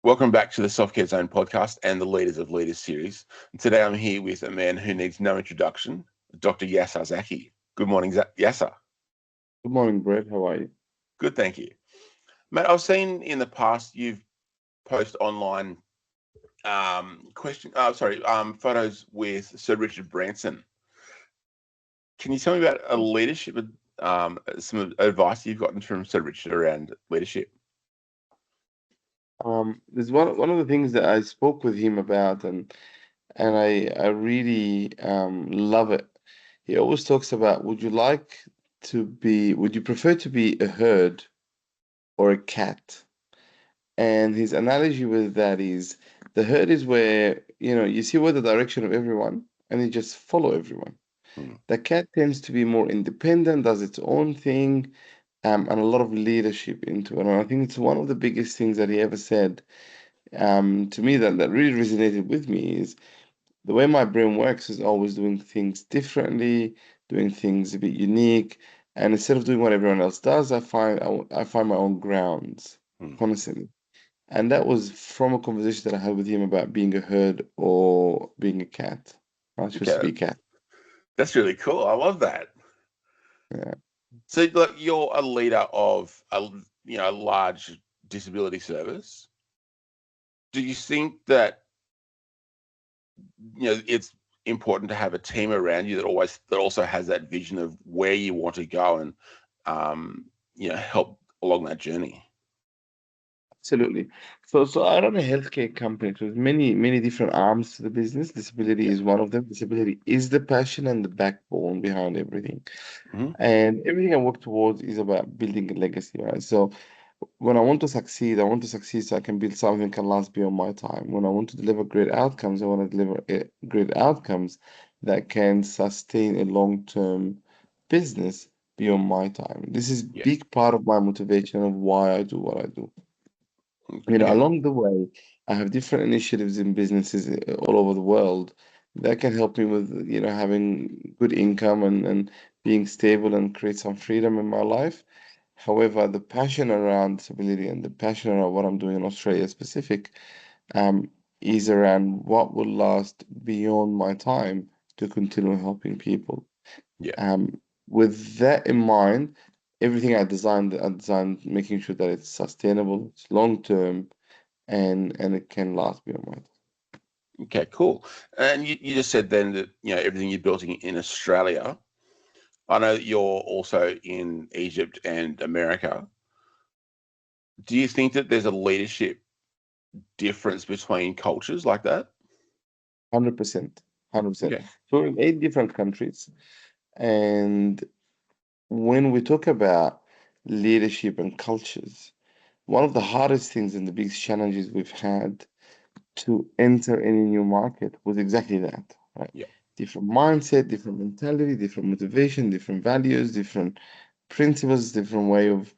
Welcome back to the Softcare Zone podcast and the Leaders of Leaders series. And today I'm here with a man who needs no introduction, Dr. Yasser Zaki. Good morning, Yasser. Good morning, Brett. How are you? Good, thank you. Mate, I've seen in the past you've posted online photos with Sir Richard Branson. Can you tell me about a leadership, some advice you've gotten from Sir Richard around leadership? There's one of the things that I spoke with him about, and I really love it. He always talks about, would you prefer to be a herd or a cat? And his analogy with that is the herd is where, you see where the direction of everyone, and you just follow everyone. Hmm. The cat tends to be more independent, does its own thing, and a lot of leadership into it. And I think it's one of the biggest things that he ever said to me that really resonated with me is the way my brain works is always doing things differently, doing things a bit unique, and instead of doing what everyone else does, I find my own grounds Hmm. constantly. And that was from a conversation that I had with him about being a herd or being a cat. I chose to Okay, be a cat. that's really cool. I love that. Yeah, So, look, you're a leader of a large disability service. Do you think that it's important to have a team around you that also has that vision of where you want to go and help along that journey? absolutely. So I run a healthcare company. So there's many different arms to the business. Disability Yeah. is one of them. Disability is the passion and the backbone behind everything. Hmm. And everything I work towards is about building a legacy, right? So when I want to succeed so I can build something that can last beyond my time. When I want to deliver great outcomes, I want to deliver great outcomes that can sustain a long-term business beyond my time. This is Yeah. big part of my motivation of why I do what I do. Okay. Along the way, I have different initiatives in businesses all over the world that can help me with, having good income and being stable and create some freedom in my life. However, the passion around disability and the passion around what I'm doing in Australia specific um, is around what will last beyond my time to continue helping people. Yeah. Um, with that in mind, everything I designed making sure that it's sustainable, it's long term, and it can last beyond my time. Okay. Cool. And you just said then that everything you're building in Australia. I know that you're also in Egypt and America. Do you think that there's a leadership difference between cultures like that? 100%, 100%. Okay. So we're in 8 different countries, and when we talk about leadership and cultures, one of the hardest things and the biggest challenges we've had to enter any new market was exactly that, right? Yeah. Different mindset, different mentality, different motivation, different values, different principles, different way of,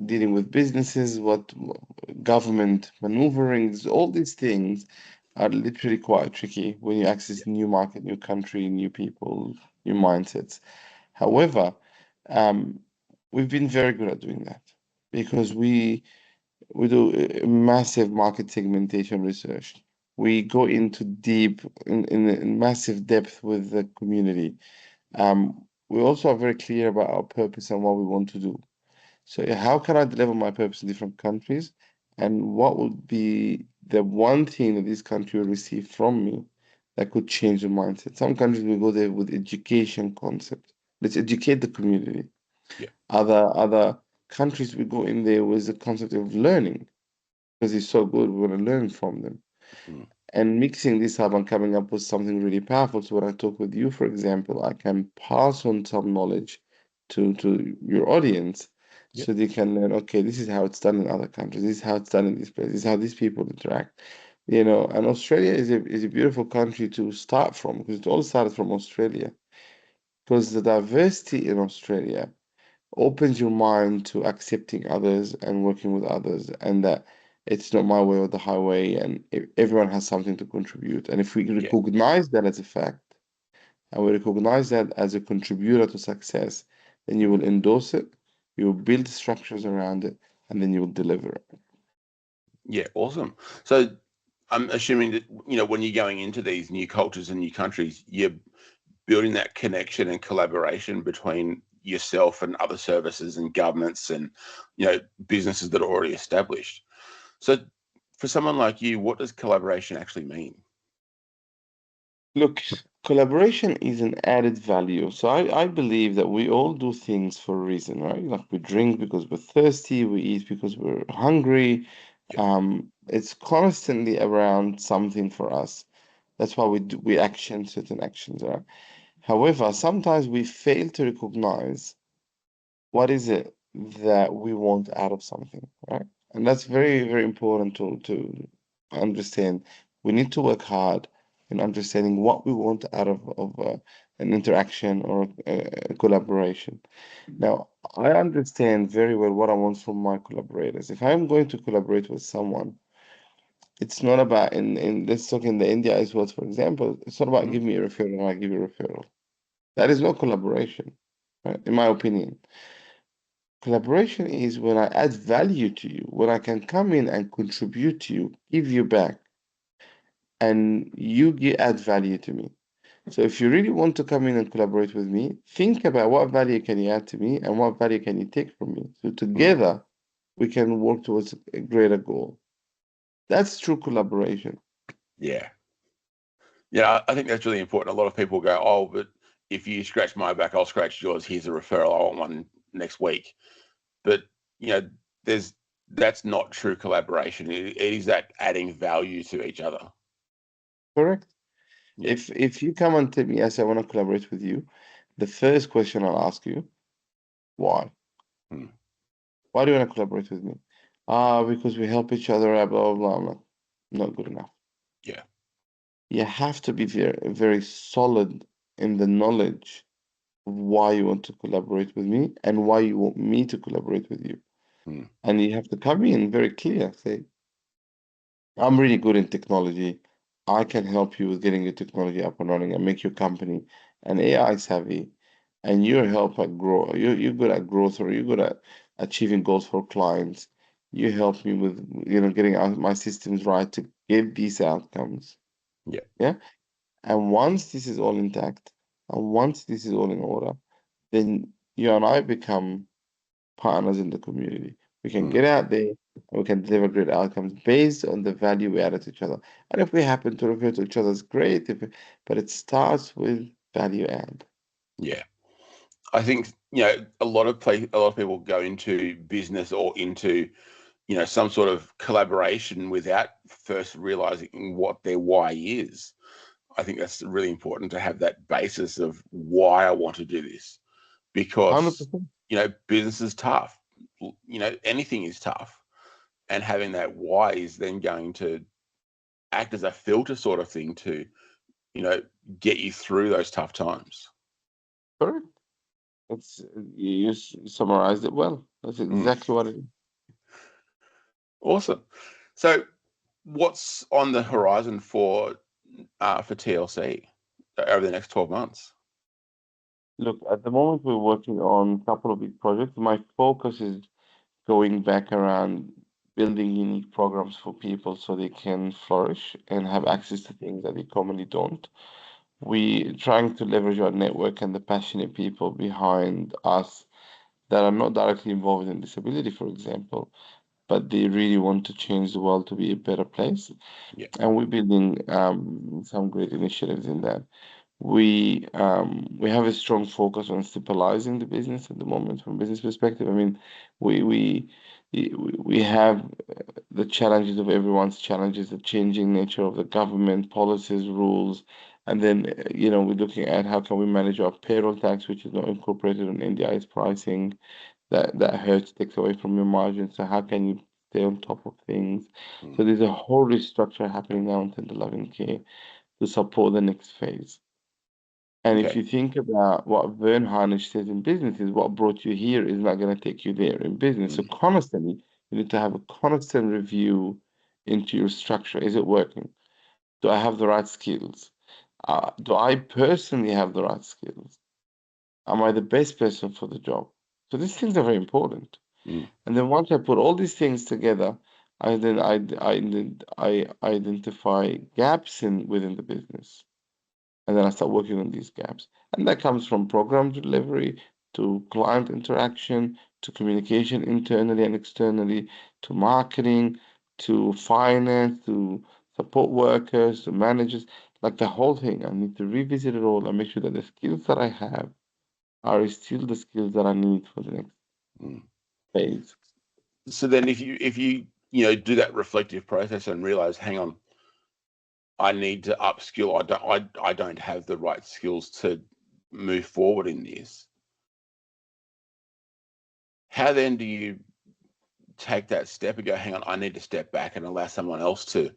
dealing with businesses, government maneuverings, all these things are literally quite tricky when you access new market, new country, new people, new mindsets. However, um, we've been very good at doing that because we do massive market segmentation research. We go into deep in massive depth with the community. We also are very clear about our purpose and what we want to do. So how can I deliver my purpose in different countries? And what would be the one thing that this country will receive from me that could change the mindset? Some countries will go there with education concept. Let's educate the community. Yeah. Other countries will go in there with the concept of learning because it's so good, we want to learn from them. Mm. And mixing this up and coming up with something really powerful. So when I talk with you, for example, I can pass on some knowledge to your audience Yeah. so they can learn, okay, this is how it's done in other countries, this is how it's done in this place, this is how these people interact. And Australia is a beautiful country to start from because it all started from Australia. Because the diversity in Australia opens your mind to accepting others and working with others, and that it's not my way or the highway, and everyone has something to contribute. And if we Yeah. recognize that as a fact, and we recognize that as a contributor to success, then you will endorse it, you will build structures around it, and then you will deliver it. Yeah, awesome. So I'm assuming that, when you're going into these new cultures and new countries, you're building that connection and collaboration between yourself and other services and governments and, businesses that are already established. So for someone like you, what does collaboration actually mean? Look, collaboration is an added value. So I believe that we all do things for a reason, right? Like we drink because we're thirsty, we eat because we're hungry. Yeah. It's constantly around something for us. That's why we action certain actions, right? However, sometimes we fail to recognize what is it that we want out of something, right? And that's very, very important to understand. We need to work hard in understanding what we want out of an interaction or a collaboration. Now, I understand very well what I want from my collaborators. If I'm going to collaborate with someone, it's not about in let's talk in the India as well, for example, it's not about Mm, give me a referral and I give you a referral. That is not collaboration, right? In my opinion. Collaboration is when I add value to you, when I can come in and contribute to you, give you back, and add value to me. So if you really want to come in and collaborate with me, think about what value can you add to me and what value can you take from me. So mm. together we can work towards a greater goal. That's true collaboration. Yeah. Yeah, I think that's really important. A lot of people go, oh, but if you scratch my back, I'll scratch yours. Here's a referral. I want one next week. But, you know, there's that's not true collaboration. It is that adding value to each other. Correct. Yeah. If you come and tell me, yes, I want to collaborate with you, the first question I'll ask you, why? Mm. Why do you want to collaborate with me? Ah, because we help each other out, blah, blah, blah. Not good enough. Yeah. You have to be very, very solid in the knowledge of why you want to collaborate with me and why you want me to collaborate with you. Mm. And you have to come in very clear. Say, I'm really good in technology. I can help you with getting your technology up and running and make your company an AI savvy. And you're help at grow. You're good at growth, or you're good at achieving goals for clients. You help me with getting my systems right to get these outcomes. Yeah. Yeah. And once this is all intact, and once this is all in order, then you and I become partners in the community. We can Mm. get out there and we can deliver great outcomes based on the value we add to each other. And if we happen to refer to each other, it's great. But it starts with value add. Yeah. I think, a lot of people go into business or into, some sort of collaboration without first realizing what their why is. I think that's really important to have that basis of why I want to do this because, 100%. business is tough. Anything is tough. And having that why is then going to act as a filter sort of thing to, you know, get you through those tough times. Correct. It's you summarized it well. That's Mm, exactly what it is. awesome. So, what's on the horizon for TLC over the next 12 months? Look, at the moment we're working on a couple of big projects. My focus is going back around building unique programs for people so they can flourish and have Mm, access to things that they commonly don't. We trying to leverage our network and the passionate people behind us that are not directly involved in disability, for example, but they really want to change the world to be a better place. yeah. And we're building some great initiatives in that. We have a strong focus on stabilizing the business at the moment from a business perspective. I mean, we we we have the challenges of everyone's challenges, the changing nature of the government policies, rules, and then we're looking at how can we manage our payroll tax, which is not incorporated in NDIS pricing. That hurts, takes away from your margin. So how can you stay on top of things? Mm, So there's a whole restructure happening now in the loving care to support the next phase. And if okay. you think about what Vern Harnish says in business, is what brought you here is not going to take you there in business. So Mm, constantly, you need to have a constant review into your structure. Is it working? Do I have the right skills? Do I personally have the right skills? Am I the best person for the job? So these things are very important. mm, And then once I put all these things together, I identify gaps within the business, and then I start working on these gaps. And that comes from program delivery to client interaction to communication internally and externally to marketing to finance to support workers to managers, like the whole thing. I need to revisit it all and make sure that the skills that I have are still the skills that I need for the next Mm. phase. So then, if you do that reflective process and realize, hang on, I need to upskill. I don't have the right skills to move forward in this. How then do you take that step and go, hang on, I need to step back and allow someone else to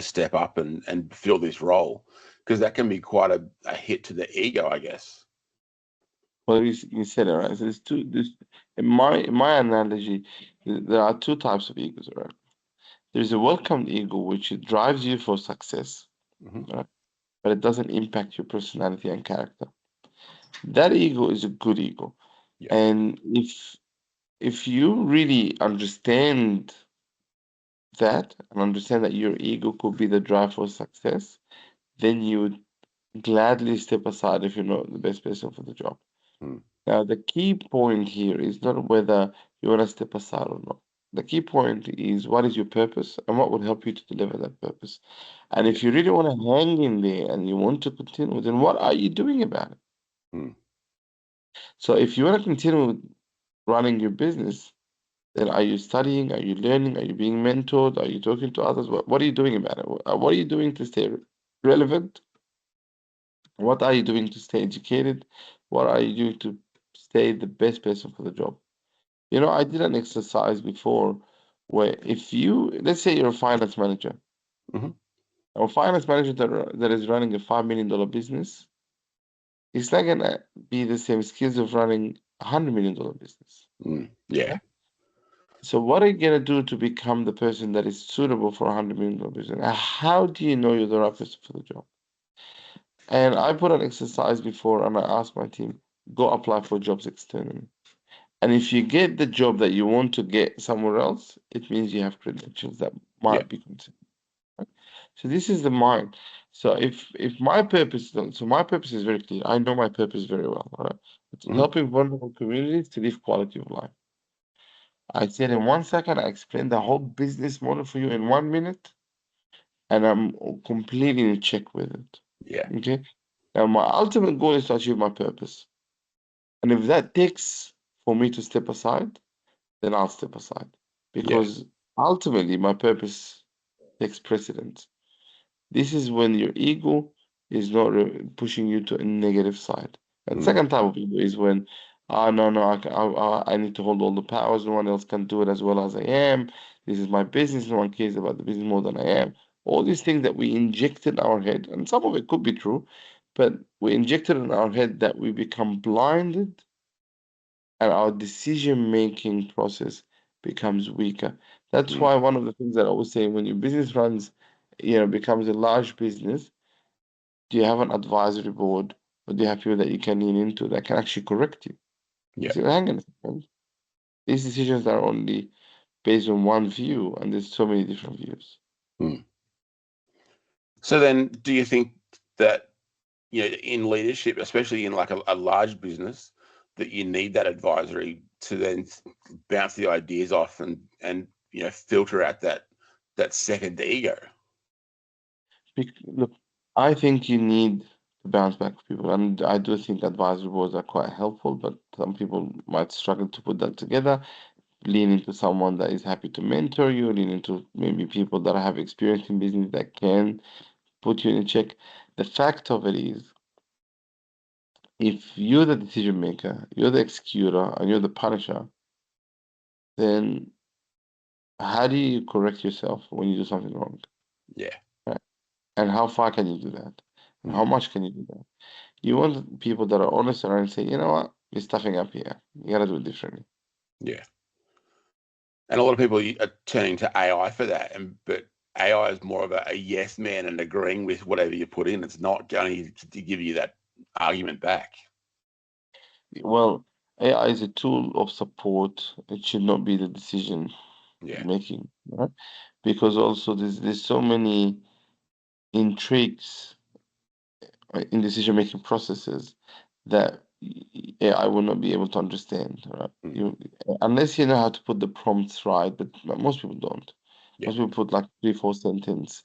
step up and fill this role? Because that can be quite a hit to the ego, I guess. Well, you said it right. So in my analogy, there are two types of egos, right? There's a welcomed ego, which it drives you for success, Hmm. right? But it doesn't impact your personality and character. That ego is a good ego. Yeah. And if you really understand that and understand that your ego could be the drive for success, then you would gladly step aside if you're not the best person for the job. Mm. Now, the key point here is not whether you want to step aside or not. The key point is what is your purpose and what will help you to deliver that purpose. And Yeah. if you really want to hang in there and you want to continue, then what are you doing about it? Mm. So if you want to continue running your business, then are you studying? Are you learning? Are you being mentored? Are you talking to others? What are you doing about it? What are you doing to stay relevant? What are you doing to stay educated? What are you doing to stay the best person for the job? You know, I did an exercise before where if you, let's say you're a finance manager, Hmm. a finance manager that is running a $5 million business, it's not gonna be the same skills of running $100 million business. Mm. Yeah. Yeah. So what are you gonna do to become the person that is suitable for $100 million business? And how do you know you're the right person for the job? And I put an exercise before and I asked my team, go apply for jobs externally. And if you get the job that you want to get somewhere else, it means you have credentials that Yeah. might be considered. Right? So this is the mind. So if my purpose, so my purpose is very clear. I know my purpose very well. All right? It's Hmm. helping vulnerable communities to live quality of life. I said in 1 second, I explained the whole business model for you in 1 minute, and I'm completely in check with it. Yeah. Okay. Now my ultimate goal is to achieve my purpose. And if that takes for me to step aside, then I'll step aside Yeah. because ultimately my purpose takes precedence. This is when your ego is not pushing you to a negative side. And Mm. second type of ego is when, no, no, I need to hold all the powers. No one else can do it as well as I am. This is my business. No one cares about the business more than I am. All these things that we inject in our head, and some of it could be true, but we injected in our head that we become blinded and our decision making process becomes weaker. That's Mm. why one of the things that I always say when your business runs, becomes a large business, do you have an advisory board or do you have people that you can lean into that can actually correct you? You Yeah. say, hang on a second, these decisions are only based on one view and there's so many different views. Mm. So then, do you think that, in leadership, especially in like a large business, that you need that advisory to then bounce the ideas off and filter out that second ego? Look, I think you need to bounce back with people, and I do think advisory boards are quite helpful, but some people might struggle to put that together. Lean into someone that is happy to mentor you, lean into maybe people that have experience in business that can put you in check. The fact of it is, if you're the decision maker, you're the executor, and you're the punisher, then how do you correct yourself when you do something wrong? Yeah. Right? And how far can you do that? And how Mm. much can you do that? You want people that are honest and say, you know what, you're stuffing up here. You gotta do it differently. Yeah. And a lot of people are turning to AI for that, but AI is more of a yes man and agreeing with whatever you put in. It's not going to give you that argument back. Well, AI is a tool of support. It should not be the decision. Yeah. making, right? Because also there's so many intrigues in decision making processes that AI will not be able to understand, right? Mm. You unless you know how to put the prompts right, but most people don't. Yeah. Most people put like three, four sentence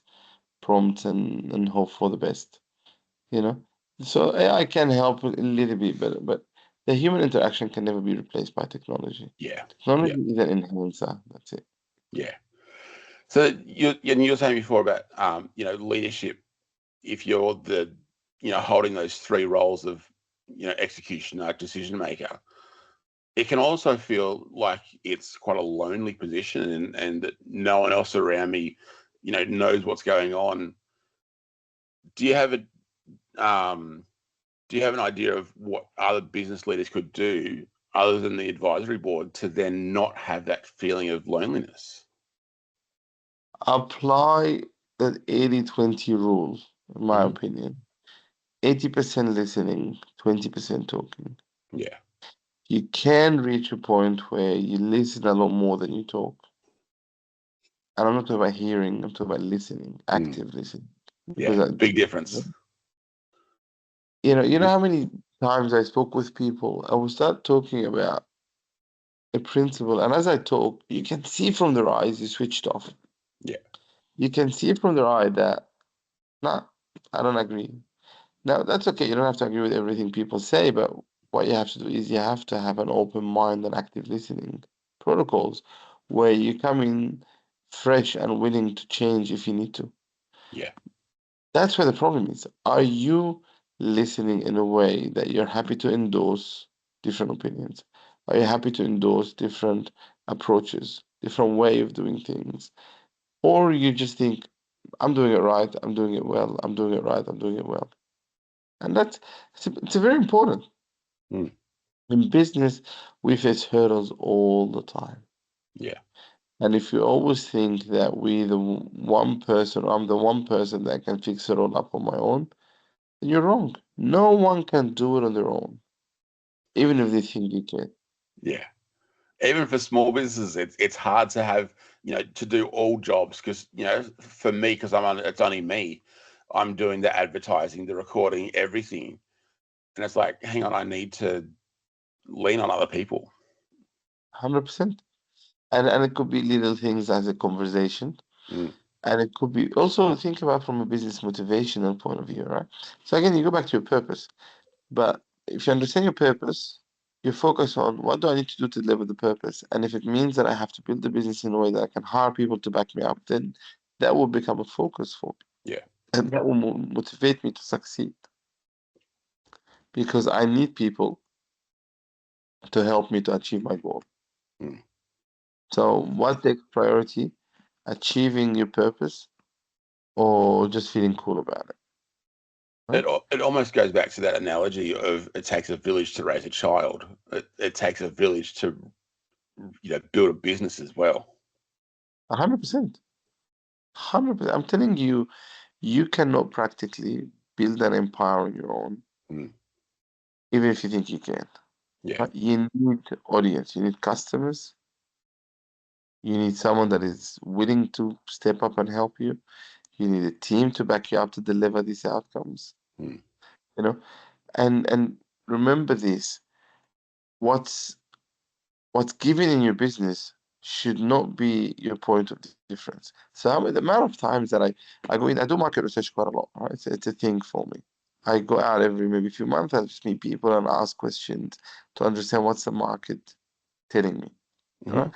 prompts and hope for the best, you know? So AI can help a little bit, but the human interaction can never be replaced by technology. Yeah. Yeah. Technology is an enhancer, that's it. Yeah. So you were saying before about leadership. If you're holding those three roles of executioner, decision maker, it can also feel like it's quite a lonely position, and that no one else around me knows what's going on. Do you have um, an idea of what other business leaders could do other than the advisory board to then not have that feeling of loneliness? Apply the 80-20 rule, in my Hmm. opinion. 80% listening, 20% talking. Yeah. You can reach a point where you listen a lot more than you talk. And I'm not talking about hearing, I'm talking about listening, Mm. active listening. Because Yeah. Big difference. you know how many times I spoke with people, I will start talking about a principle, and as I talk, you can see from their eyes you switched off. Yeah. You can see from their eye that, nah, I don't agree. Now, that's okay. You don't have to agree with everything people say, but what you have to do is you have to have an open mind and active listening protocols where you come in fresh and willing to change if you need to. Yeah. That's where the problem is. Are you listening in a way that you're happy to endorse different opinions? Are you happy to endorse different approaches, different way of doing things? Or you just think, I'm doing it right, I'm doing it well, I'm doing it right, I'm doing it well. And it's very important. Mm. In business, we face hurdles all the time. Yeah. And if you always think that one person, I'm the one person that can fix it all up on my own, then you're wrong. No one can do it on their own, even if they think they can. Yeah. Even for small businesses, it's hard to have to do all jobs because for me, because it's only me. I'm doing the advertising, the recording, everything, and it's like, hang on, I need to lean on other people. 100%. And it could be little things as a conversation. Mm. And it could be also think about from a business motivational point of view, right? So again, you go back to your purpose. But if you understand your purpose, you focus on what do I need to do to deliver the purpose. And if it means that I have to build the business in a way that I can hire people to back me up, then that will become a focus for me. Yeah. And that will motivate me to succeed because I need people to help me to achieve my goal. Mm. So, what takes priority? Achieving your purpose or just feeling cool about it, right? It almost goes back to that analogy of it takes a village to raise a child. It takes a village to build a business as well. 100%. 100%. I'm telling you, you cannot practically build an empire on your own, Mm. even if you think you can. Yeah. Right? You need audience, you need customers, you need someone that is willing to step up and help you. You need a team to back you up to deliver these outcomes. Mm. You know, and remember this: what's what's given in your business should not be your point of difference. So the amount of times that I go in, I do market research quite a lot. Right? It's a thing for me. I go out every maybe few months. I just meet people and ask questions to understand what's the market telling me. Hmm. Right?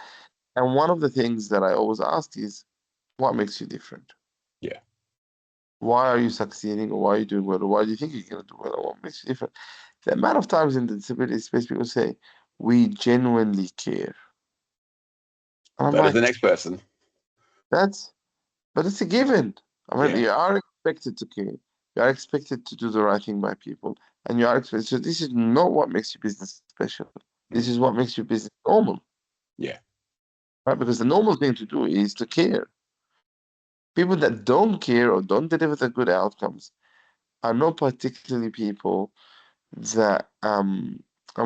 And one of the things that I always ask is, what makes you different? Yeah. Why are you succeeding, or why are you doing well, or why do you think you're going to do well, or what makes you different? The amount of times in the disability space people say, we genuinely care. And I'm So does the like, next person. that's, but it's a given. I mean, Yeah. you are expected to care. You are expected to do the right thing by people. And you are expected, so this is not what makes your business special. This Mm. is what makes your business normal, Yeah. right? Because the normal thing to do is to care. People that don't care or don't deliver the good outcomes are not particularly people that I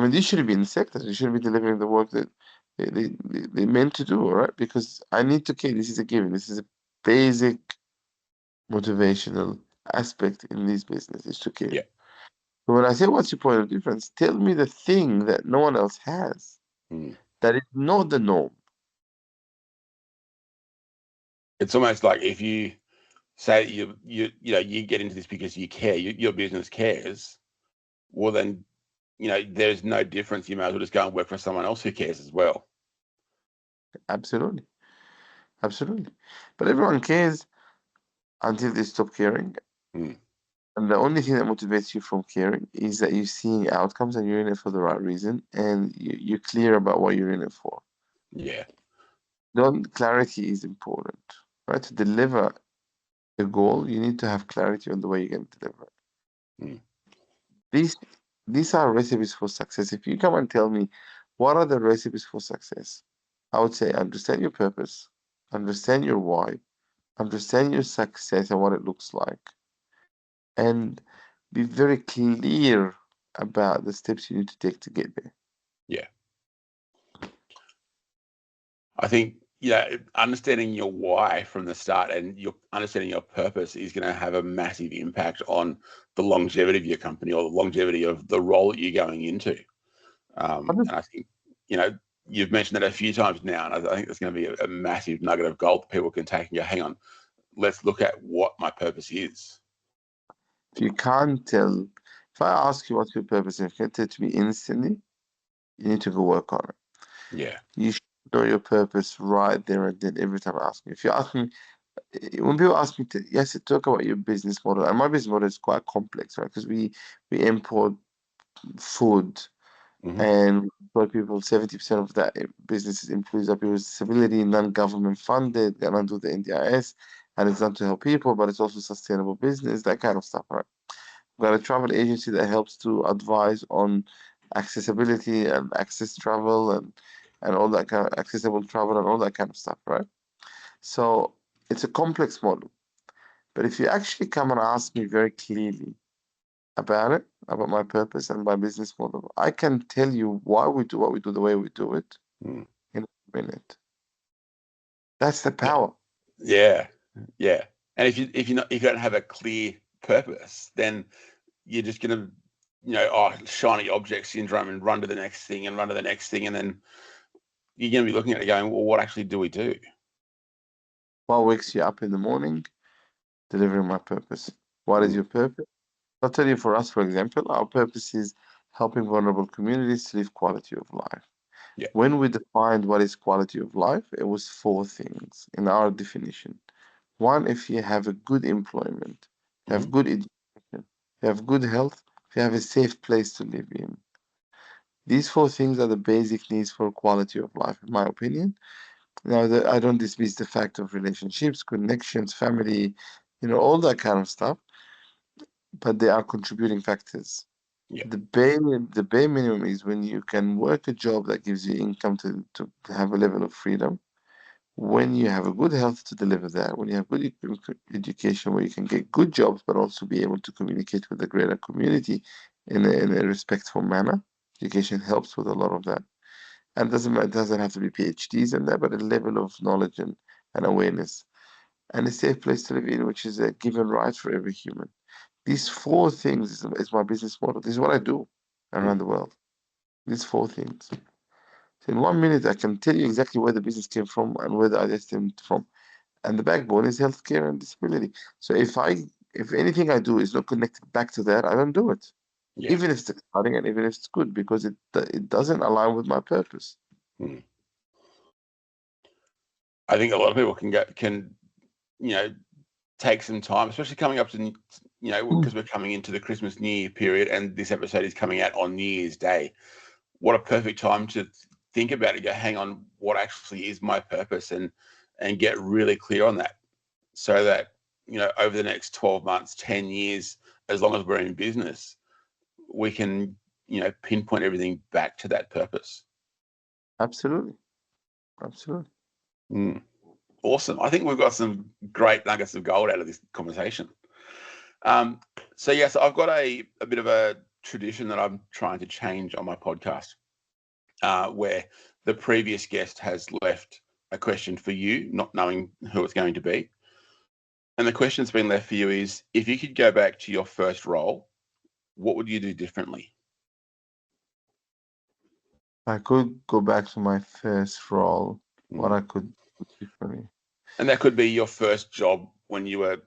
mean, they should be in the sector. They should be delivering the work that They meant to do, all right? Because I need to care. This is a given. This is a basic motivational aspect in this business is to care. Yeah. So when I say, what's your point of difference? Tell me the thing that no one else has Mm. that is not the norm. It's almost like if you say you get into this because you care, your business cares, well then, there's no difference. You might as well just go and work for someone else who cares as well. Absolutely. Absolutely. But everyone cares until they stop caring. Mm. And the only thing that motivates you from caring is that you're seeing outcomes and you're in it for the right reason and you're clear about what you're in it for. Yeah. Don't clarity is important, right? To deliver a goal, you need to have clarity on the way you're going to deliver it. Mm. These these are recipes for success. If you come and tell me what are the recipes for success, I would say understand your purpose, understand your why, understand your success and what it looks like, and be very clear about the steps you need to take to get there. Yeah. I think, understanding your why from the start and your understanding your purpose is going to have a massive impact on the longevity of your company or the longevity of the role that you're going into. And I think, you know, you've mentioned that a few times now, and I think it's going to be a massive nugget of gold that people can take and go, hang on, let's look at what my purpose is. If you can't tell, if I ask you what's your purpose and you can't tell it to me instantly, you need to go work on it. Yeah. You should know your purpose right there and then every time I ask you. If you ask me, when people ask me to, yes, talk about your business model, and my business model is quite complex, right? Because we import food Hmm. and for people, 70% of that business is employees of people with disability, non-government funded, and under the NDIS, and it's done to help people, but it's also sustainable business, that kind of stuff, right? We've got a travel agency that helps to advise on accessibility and access travel and all that kind of accessible travel and all that kind of stuff, right? So it's a complex model. But if you actually come and ask me very clearly about it, about my purpose and my business model, I can tell you why we do what we do the way we do it Mm. in a minute. That's the Yeah. power. Yeah. Yeah. And if you don't have a clear purpose, then you're just gonna, shiny object syndrome and run to the next thing and run to the next thing, and then you're gonna be looking at it going, well, what actually do we do? What wakes you up in the morning? Delivering my purpose. What is Mm. your purpose? I'll tell you, for us, for example, our purpose is helping vulnerable communities to live quality of life. Yeah. When we defined what is quality of life, it was four things in our definition. One, if you have a good employment, you Hmm. have good education, you have good health, you have a safe place to live in. These four things are the basic needs for quality of life, in my opinion. Now, I don't dismiss the fact of relationships, connections, family, all that kind of stuff, but they are contributing factors. Yeah. The bare minimum is when you can work a job that gives you income to have a level of freedom, when you have a good health to deliver that, when you have good education where you can get good jobs but also be able to communicate with the greater community in a respectful manner. Education helps with a lot of that. And it doesn't have to be PhDs and that, but a level of knowledge and awareness. And a safe place to live in, which is a given right for every human. These four things is my business model. This is what I do around Mm. the world. These four things. So in 1 minute, I can tell you exactly where the business came from and where the idea stemmed from. And the backbone is healthcare and disability. So if anything I do is not connected back to that, I don't do it. Yeah. Even if it's exciting and even if it's good, because it doesn't align with my purpose. Mm. I think a lot of people can you know take some time, especially coming up to because we're coming into the Christmas New Year period, and this episode is coming out on New Year's Day. What a perfect time to think about it. Go, hang on, what actually is my purpose, and get really clear on that, so that over the next 12 months, 10 years, as long as we're in business, we can pinpoint everything back to that purpose. Absolutely. Absolutely. Mm. Awesome. I think we've got some great nuggets of gold out of this conversation. Um, so yes, I've got a bit of a tradition that I'm trying to change on my podcast, where the previous guest has left a question for you, not knowing who it's going to be. And the question that's been left for you is, if you could go back to your first role, what would you do differently? I could go back to my first role, what Mm. I could do differently. And that could be your first job when you were,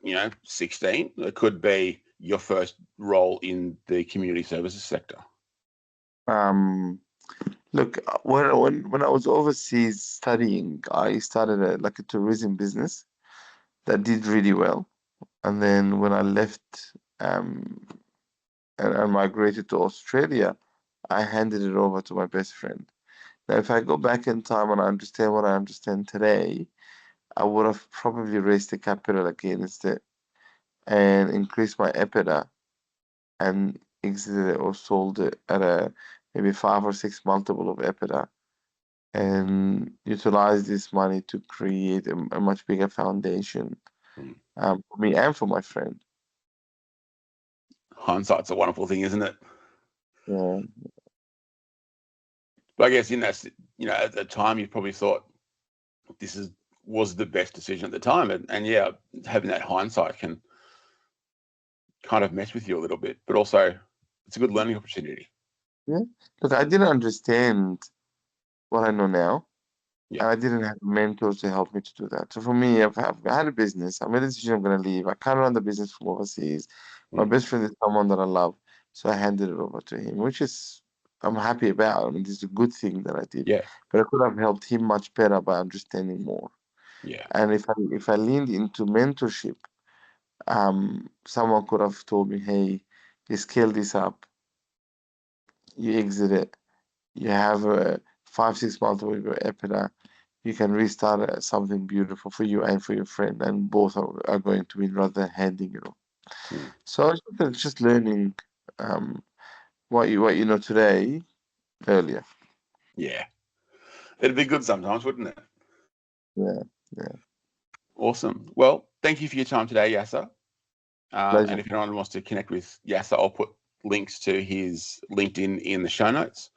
16. It could be your first role in the community services sector. Um, Look, when I was overseas studying, I started like a tourism business that did really well. And then when I left um, and migrated to Australia, I handed it over to my best friend. Now, if I go back in time and I understand what I understand today, I would have probably raised the capital against it and increased my EBITDA and exited it or sold it at a maybe 5 or 6 multiple of EBITDA and utilize this money to create a much bigger foundation Mm. for me and for my friend. Hindsight's a wonderful thing, isn't it? Yeah, But I guess in that, at the time, you probably thought was the best decision at the time, and yeah, having that hindsight can kind of mess with you a little bit, but also it's a good learning opportunity. yeah. Look, I didn't understand what I know now, Yeah. and I didn't have mentors to help me to do that. So for me, I've had a business. I made a decision I'm going to leave. I can't run the business from overseas. My Mm. best friend is someone that I love, so I handed it over to him, which is I'm happy about. I mean, this is a good thing that I did, Yeah. but I could have helped him much better by understanding more. Yeah. And if I leaned into mentorship, someone could have told me, hey, you scale this up, you exit it, you have a 5, 6 multiple of your EBITDA, you can restart something beautiful for you and for your friend, and both are going to win rather than handing it off. Mm. So it's just learning um, what you know today earlier. Yeah. It'd be good sometimes, wouldn't it? Yeah, yeah, Awesome. Well, thank you for your time today, Yasser. And pleasure. if anyone wants to connect with Yasser, I'll put links to his LinkedIn in the show notes.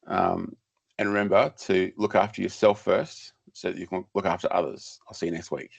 Um, and remember to look after yourself first so that you can look after others. I'll see you next week.